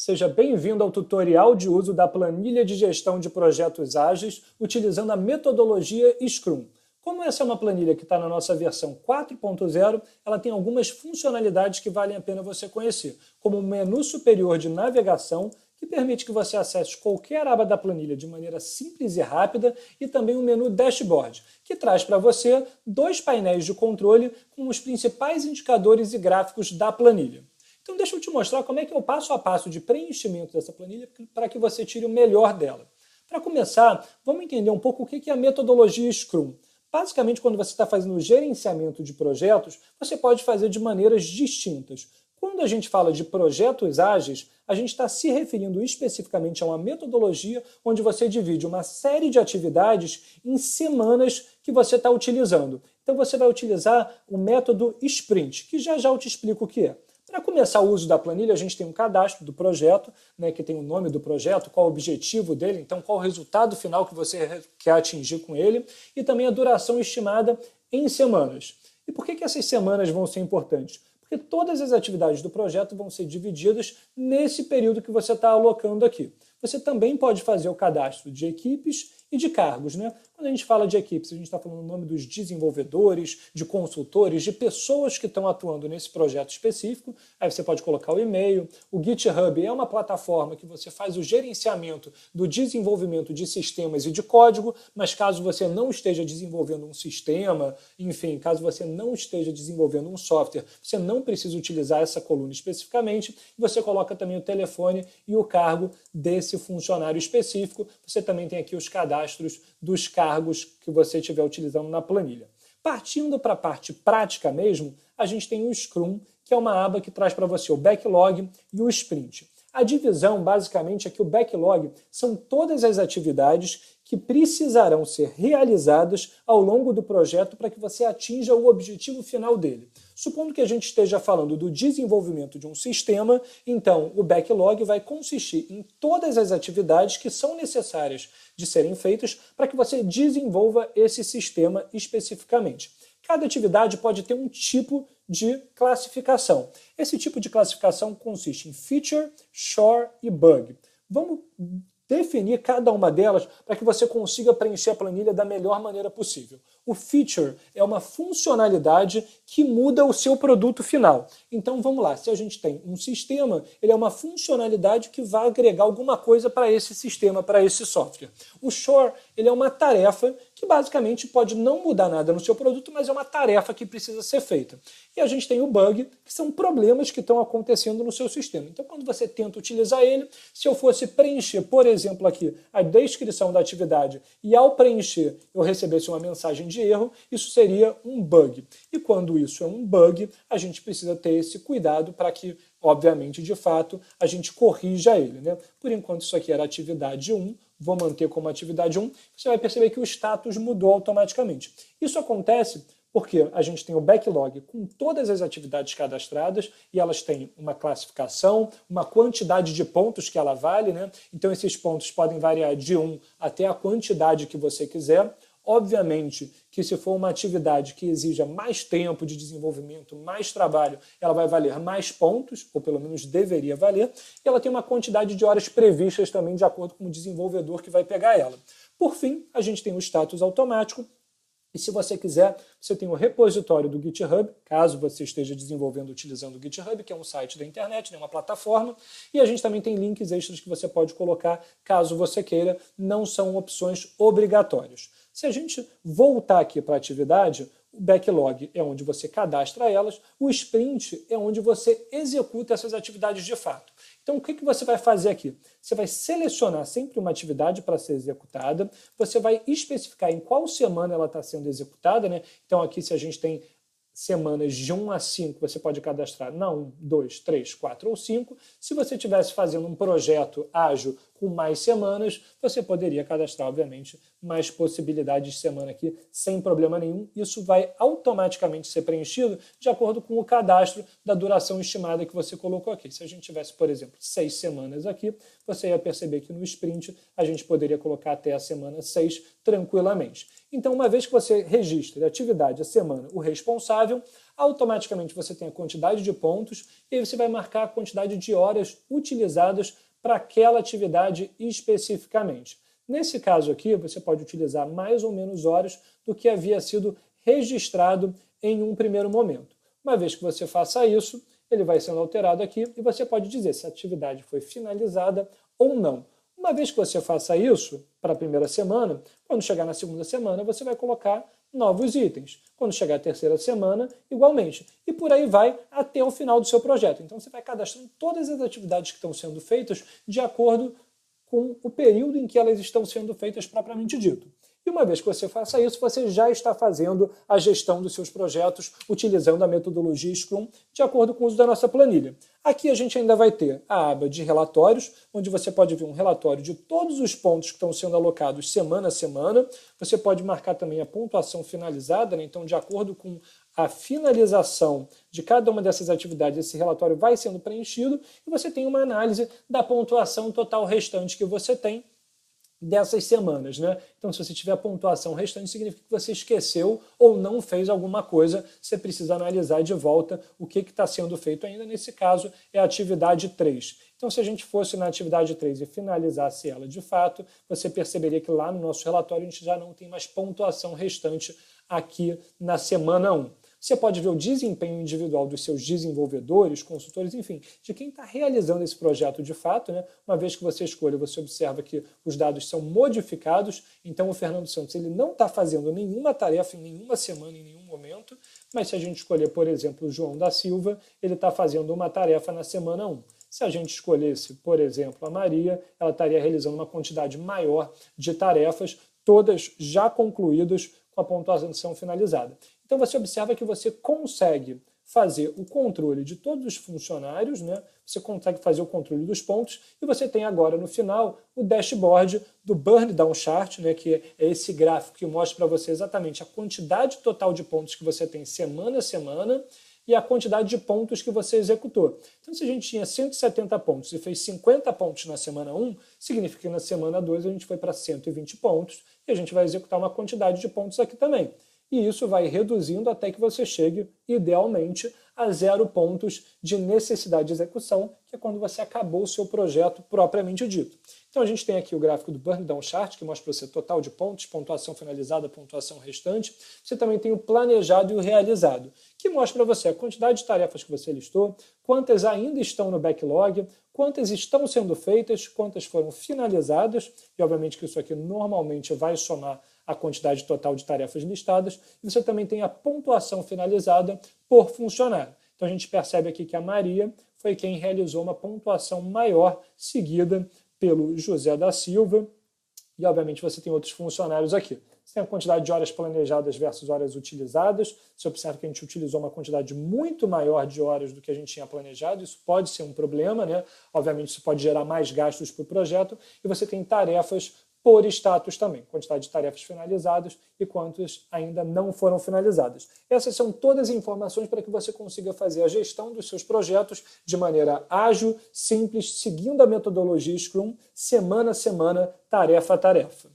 Seja bem-vindo ao tutorial de uso da planilha de gestão de projetos ágeis utilizando a metodologia Scrum. Como essa é uma planilha que está na nossa versão 4.0, ela tem algumas funcionalidades que valem a pena você conhecer, como o menu superior de navegação, que permite que você acesse qualquer aba da planilha de maneira simples e rápida, e também o menu Dashboard, que traz para você dois painéis de controle com os principais indicadores e gráficos da planilha. Então deixa eu te mostrar como é que é o passo a passo de preenchimento dessa planilha para que você tire o melhor dela. Para começar, vamos entender um pouco o que é a metodologia Scrum. Basicamente, quando você está fazendo o gerenciamento de projetos, você pode fazer de maneiras distintas. Quando a gente fala de projetos ágeis, a gente está se referindo especificamente a uma metodologia onde você divide uma série de atividades em semanas que você está utilizando. Então você vai utilizar o método Sprint, que já eu te explico o que é. Para começar o uso da planilha, a gente tem um cadastro do projeto, né, que tem o nome do projeto, qual o objetivo dele, então qual o resultado final que você quer atingir com ele, e também a duração estimada em semanas. E por que essas semanas vão ser importantes? Porque todas as atividades do projeto vão ser divididas nesse período que você está alocando aqui. Você também pode fazer o cadastro de equipes e de cargos, né? Quando a gente fala de equipes, a gente está falando o nome dos desenvolvedores, de consultores, de pessoas que estão atuando nesse projeto específico. Aí você pode colocar o e-mail. O GitHub é uma plataforma que você faz o gerenciamento do desenvolvimento de sistemas e de código, mas caso você não esteja desenvolvendo um sistema, enfim, caso você não esteja desenvolvendo um software, você não precisa utilizar essa coluna especificamente. Você coloca também o telefone e o cargo desse funcionário específico. Você também tem aqui os cadastros dos cargos que você estiver utilizando na planilha. Partindo para a parte prática mesmo, a gente tem o Scrum, que é uma aba que traz para você o backlog e o sprint. A divisão, basicamente, é que o backlog são todas as atividades que precisarão ser realizadas ao longo do projeto para que você atinja o objetivo final dele. Supondo que a gente esteja falando do desenvolvimento de um sistema, então o backlog vai consistir em todas as atividades que são necessárias de serem feitas para que você desenvolva esse sistema especificamente. Cada atividade pode ter um tipo de classificação. Esse tipo de classificação consiste em feature, chore e bug. Vamos definir cada uma delas para que você consiga preencher a planilha da melhor maneira possível. O feature é uma funcionalidade que muda o seu produto final. Então vamos lá, se a gente tem um sistema, ele é uma funcionalidade que vai agregar alguma coisa para esse sistema, para esse software. O chore, ele é uma tarefa que basicamente pode não mudar nada no seu produto, mas é uma tarefa que precisa ser feita. E a gente tem o bug, que são problemas que estão acontecendo no seu sistema. Então quando você tenta utilizar ele, se eu fosse preencher, por exemplo, aqui a descrição da atividade e ao preencher eu recebesse uma mensagem de erro, isso seria um bug. E quando isso é um bug, a gente precisa ter esse cuidado para que, obviamente, de fato, a gente corrija ele, né? Por enquanto isso aqui era atividade 1, vou manter como atividade 1, você vai perceber que o status mudou automaticamente. Isso acontece porque a gente tem o backlog com todas as atividades cadastradas e elas têm uma classificação, uma quantidade de pontos que ela vale, né? Então esses pontos podem variar de 1 até a quantidade que você quiser. Obviamente que se for uma atividade que exija mais tempo de desenvolvimento, mais trabalho, ela vai valer mais pontos, ou pelo menos deveria valer, e ela tem uma quantidade de horas previstas também de acordo com o desenvolvedor que vai pegar ela. Por fim, a gente tem o status automático, e se você quiser, você tem o repositório do GitHub, caso você esteja desenvolvendo utilizando o GitHub, que é um site da internet, né, uma plataforma, e a gente também tem links extras que você pode colocar caso você queira, não são opções obrigatórias. Se a gente voltar aqui para a atividade, o backlog é onde você cadastra elas, o sprint é onde você executa essas atividades de fato. Então, o que você vai fazer aqui? Você vai selecionar sempre uma atividade para ser executada, você vai especificar em qual semana ela está sendo executada, né? Então, aqui, se a gente tem semanas de 1 a 5, você pode cadastrar na 1, 2, 3, 4 ou 5. Se você estivesse fazendo um projeto ágil com mais semanas, você poderia cadastrar, obviamente, mais possibilidades de semana aqui, sem problema nenhum. Isso vai automaticamente ser preenchido de acordo com o cadastro da duração estimada que você colocou aqui. Se a gente tivesse, por exemplo, 6 semanas aqui, você ia perceber que no sprint a gente poderia colocar até a semana 6 tranquilamente. Então, uma vez que você registra a atividade, a semana, o responsável, automaticamente você tem a quantidade de pontos e aí você vai marcar a quantidade de horas utilizadas para aquela atividade especificamente. Nesse caso aqui, você pode utilizar mais ou menos horas do que havia sido registrado em um primeiro momento. Uma vez que você faça isso, ele vai sendo alterado aqui e você pode dizer se a atividade foi finalizada ou não. Uma vez que você faça isso para a primeira semana, quando chegar na segunda semana, você vai colocar novos itens. Quando chegar a terceira semana, igualmente. E por aí vai até o final do seu projeto. Então você vai cadastrando todas as atividades que estão sendo feitas de acordo com o período em que elas estão sendo feitas propriamente dito. E uma vez que você faça isso, você já está fazendo a gestão dos seus projetos utilizando a metodologia Scrum de acordo com o uso da nossa planilha. Aqui a gente ainda vai ter a aba de relatórios, onde você pode ver um relatório de todos os pontos que estão sendo alocados semana a semana. Você pode marcar também a pontuação finalizada, né? Então de acordo com a finalização de cada uma dessas atividades, esse relatório vai sendo preenchido e você tem uma análise da pontuação total restante que você tem dessas semanas, né? Então, se você tiver a pontuação restante, significa que você esqueceu ou não fez alguma coisa, você precisa analisar de volta o que está sendo feito ainda. Nesse caso, é a atividade 3. Então, se a gente fosse na atividade 3 e finalizasse ela de fato, você perceberia que lá no nosso relatório a gente já não tem mais pontuação restante aqui na semana 1. Você pode ver o desempenho individual dos seus desenvolvedores, consultores, enfim, de quem está realizando esse projeto de fato, né? Uma vez que você escolhe, você observa que os dados são modificados, então o Fernando Santos ele não está fazendo nenhuma tarefa em nenhuma semana, em nenhum momento, mas se a gente escolher, por exemplo, o João da Silva, ele está fazendo uma tarefa na semana 1. Se a gente escolhesse, por exemplo, a Maria, ela estaria realizando uma quantidade maior de tarefas, todas já concluídas com a pontuação finalizada. Então você observa que você consegue fazer o controle de todos os funcionários, né? Você consegue fazer o controle dos pontos e você tem agora no final o dashboard do Burn Down Chart, né? Que é esse gráfico que mostra para você exatamente a quantidade total de pontos que você tem semana a semana e a quantidade de pontos que você executou. Então, se a gente tinha 170 pontos e fez 50 pontos na semana 1, significa que na semana 2 a gente foi para 120 pontos e a gente vai executar uma quantidade de pontos aqui também. E isso vai reduzindo até que você chegue, idealmente, a 0 pontos de necessidade de execução, que é quando você acabou o seu projeto propriamente dito. Então a gente tem aqui o gráfico do Burn Down Chart, que mostra para você total de pontos, pontuação finalizada, pontuação restante. Você também tem o planejado e o realizado, que mostra para você a quantidade de tarefas que você listou, quantas ainda estão no backlog, quantas estão sendo feitas, quantas foram finalizadas, e obviamente que isso aqui normalmente vai somar a quantidade total de tarefas listadas, e você também tem a pontuação finalizada por funcionário. Então a gente percebe aqui que a Maria foi quem realizou uma pontuação maior, seguida pelo José da Silva, e obviamente você tem outros funcionários aqui. Você tem a quantidade de horas planejadas versus horas utilizadas. Você observa que a gente utilizou uma quantidade muito maior de horas do que a gente tinha planejado. Isso pode ser um problema, né? Obviamente isso pode gerar mais gastos para o projeto. E você tem tarefas por status também, quantidade de tarefas finalizadas e quantas ainda não foram finalizadas. Essas são todas as informações para que você consiga fazer a gestão dos seus projetos de maneira ágil, simples, seguindo a metodologia Scrum, semana a semana, tarefa a tarefa.